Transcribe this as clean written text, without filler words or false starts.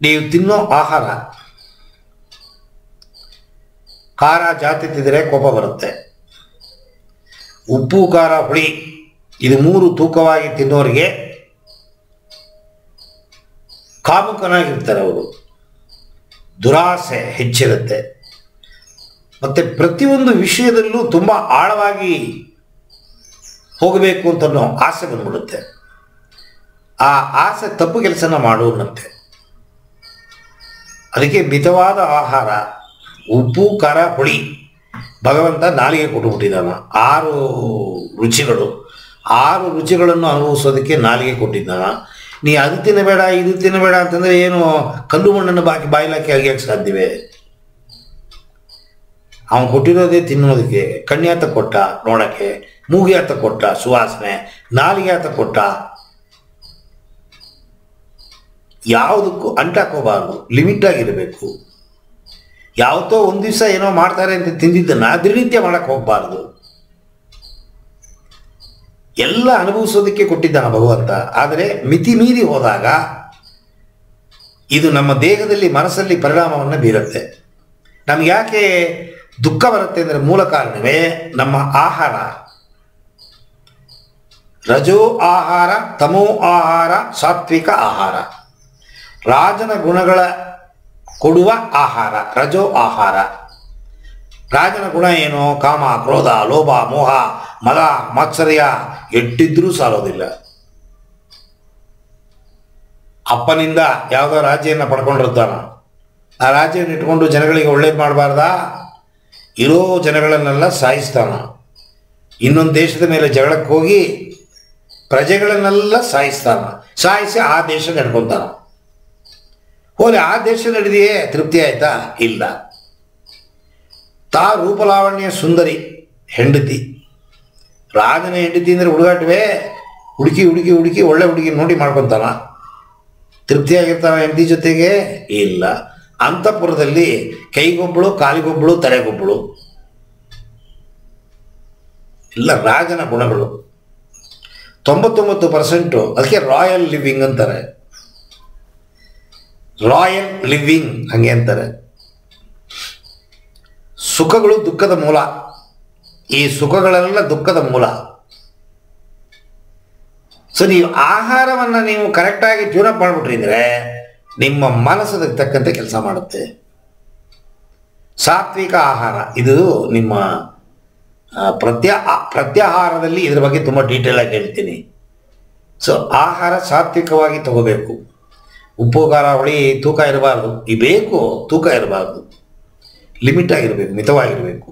ನೀವು ತಿನ್ನೋ ಆಹಾರ ಖಾರ ಜಾಸ್ತಿ ತಿಂದರೆ ಕೋಪ ಬರುತ್ತೆ. ಉಪ್ಪು ಖಾರ ಹುಳಿ ಇದು ಮೂರು ತೂಕವಾಗಿ ತಿನ್ನೋರಿಗೆ ಕಾಮುಕನಾಗಿರ್ತಾರೆ. ಅವರು ದುರಾಸೆ ಹೆಚ್ಚಿರುತ್ತೆ. ಮತ್ತು ಪ್ರತಿಯೊಂದು ವಿಷಯದಲ್ಲೂ ತುಂಬ ಆಳವಾಗಿ ಹೋಗಬೇಕು ಅಂತ ಆಸೆ ಬಂದ್ಬಿಡುತ್ತೆ. ಆ ಆಸೆ ತಪ್ಪು ಕೆಲಸನ ಮಾಡುವಂತೆ. ಅದಕ್ಕೆ ಮಿತವಾದ ಆಹಾರ, ಉಪ್ಪು ಖಾರ ಹುಳಿ ಭಗವಂತ ನಾಲಿಗೆ ಕೊಟ್ಟುಬಿಟ್ಟಿದ್ದಾನ. 6 ರುಚಿಗಳು, 6 ರುಚಿಗಳನ್ನು ಅನುಭವಿಸೋದಕ್ಕೆ ನಾಲಿಗೆ ಕೊಟ್ಟಿದ್ದಾನ. ನೀ ಅದು ತಿನ್ನಬೇಡ ಇದು ತಿನ್ನಬೇಡ ಅಂತಂದರೆ ಏನು ಕಲ್ಲು ಮಣ್ಣನ್ನು ಬಾಯಿಲಾಕಿ ಅಗಿಯಕ್ಕೆ ಸಾಧ್ಯವೇ? ಅವನು ಕೊಟ್ಟಿರೋದೇ ತಿನ್ನೋದಕ್ಕೆ. ಕಣ್ಯಾತ ಕೊಟ್ಟ ನೋಡೋಕ್ಕೆ, ಮೂಗ್ಯಾತ ಕೊಟ್ಟ ಸುವಾಸನೆ, ನಾಲಿಗೆ ಕೊಟ್ಟ. ಯಾವುದಕ್ಕೂ ಅಂಟಾಕೋಬಾರ್ದು, ಲಿಮಿಟಾಗಿರಬೇಕು. ಯಾವತ್ತೋ ಒಂದು ದಿವಸ ಏನೋ ಮಾಡ್ತಾರೆ ಅಂತ ತಿಂದಿದ್ದನ್ನು ದಿನನಿತ್ಯ ಮಾಡೋಕ್ಕೆ ಹೋಗಬಾರ್ದು. ಎಲ್ಲ ಅನುಭವಿಸೋದಕ್ಕೆ ಕೊಟ್ಟಿದ್ದಾನ ಭಗವಂತ. ಆದರೆ ಮಿತಿ ಮೀರಿ ಹೋದಾಗ ಇದು ನಮ್ಮ ದೇಹದಲ್ಲಿ ಮನಸ್ಸಲ್ಲಿ ಪರಿಣಾಮವನ್ನು ಬೀರುತ್ತೆ. ನಮ್ಗೆ ಯಾಕೆ ದುಃಖ ಬರುತ್ತೆ ಅಂದರೆ ಮೂಲ ಕಾರಣವೇ ನಮ್ಮ ಆಹಾರ. ರಜೋ ಆಹಾರ, ತಮೋ ಆಹಾರ, ಸಾತ್ವಿಕ ಆಹಾರ. ರಾಜನ ಗುಣಗಳ ಕೊಡುವ ಆಹಾರ ರಜೋ ಆಹಾರ. ರಾಜನ ಗುಣ ಏನು? ಕಾಮ, ಕ್ರೋಧ, ಲೋಭ, ಮೋಹ, ಮದ, ಮಾತ್ಸರ್ಯ ಎಟ್ಟಿದ್ರೂ ಸಾಲೋದಿಲ್ಲ. ಅಪ್ಪನಿಂದ ಯಾವುದೋ ರಾಜ್ಯವನ್ನು ಪಡ್ಕೊಂಡಿರ್ತಾನ. ಆ ರಾಜ್ಯವನ್ನು ಇಟ್ಕೊಂಡು ಜನಗಳಿಗೆ ಒಳ್ಳೇದು ಮಾಡಬಾರ್ದಾ? ಇರೋ ಜನಗಳನ್ನೆಲ್ಲ ಸಾಯಿಸ್ತಾನ. ಇನ್ನೊಂದು ದೇಶದ ಮೇಲೆ ಜಗಳಕ್ಕೆ ಹೋಗಿ ಪ್ರಜೆಗಳನ್ನೆಲ್ಲ ಸಾಯಿಸ್ತಾನ. ಸಾಯಿಸಿ ಆ ದೇಶ ನಡ್ಕೊತಾನ. ಹೋಲಿ ಆ ದೇಶ ನಡೆದಿಯೇ ತೃಪ್ತಿ ಆಯ್ತಾ? ಇಲ್ಲ. ತಾ ರೂಪಲಾವಣ್ಯ ಸುಂದರಿ ಹೆಂಡತಿ. ರಾಜನ ಹೆಂಡತಿ ಅಂದರೆ ಹುಡುಗಾಟವೇ. ಹುಡುಕಿ ಹುಡುಕಿ ಹುಡುಕಿ ಒಳ್ಳೆ ಹುಡುಗಿ ನೋಡಿ ಮಾಡ್ಕೊತಾನ. ತೃಪ್ತಿಯಾಗಿರ್ತಾನ ಹೆಂಡತಿ ಜೊತೆಗೆ? ಇಲ್ಲ. ಅಂತಃಪುರದಲ್ಲಿ ಕೈಗೊಬ್ಬಳು, ಕಾಲಿಗೊಬ್ಬಳು, ತಲೆಗೊಬ್ಬಳು. ಇಲ್ಲ ರಾಜನ ಗುಣಗಳು 99%. ಅದಕ್ಕೆ ರಾಯಲ್ ಲಿವಿಂಗ್ ಅಂತಾರೆ. ರಾಯಲ್ ಲಿವಿಂಗ್ ಹಂಗೆ ಅಂತಾರೆ. ಸುಖಗಳು ದುಃಖದ ಮೂಲ. ಈ ಸುಖಗಳೆಲ್ಲ ದುಃಖದ ಮೂಲ. ಸೊ ನೀವು ಆಹಾರವನ್ನು ನೀವು ಕರೆಕ್ಟಾಗಿ ಟ್ಯೂನಪ್ ಮಾಡಿಬಿಟ್ರಿದ್ರೆ ನಿಮ್ಮ ಮನಸ್ಸಿಗೆ ತಕ್ಕಂತೆ ಕೆಲಸ ಮಾಡುತ್ತೆ. ಸಾತ್ವಿಕ ಆಹಾರ ಇದು ನಿಮ್ಮ ಪ್ರತ್ಯಾಹಾರದಲ್ಲಿ ಇದ್ರ ಬಗ್ಗೆ ತುಂಬ ಡೀಟೇಲ್ ಆಗಿ ಹೇಳ್ತೀನಿ. ಸೊ ಆಹಾರ ಸಾತ್ವಿಕವಾಗಿ ತಗೋಬೇಕು. ಉಪ್ಪು ಖಾರ ಹುಳಿ ತೂಕ ಇರಬಾರ್ದು. ಬೇಕು ತೂಕ ಇರಬಾರ್ದು. ಲಿಮಿಟ್ ಆಗಿರಬೇಕು, ಮಿತವಾಗಿರಬೇಕು.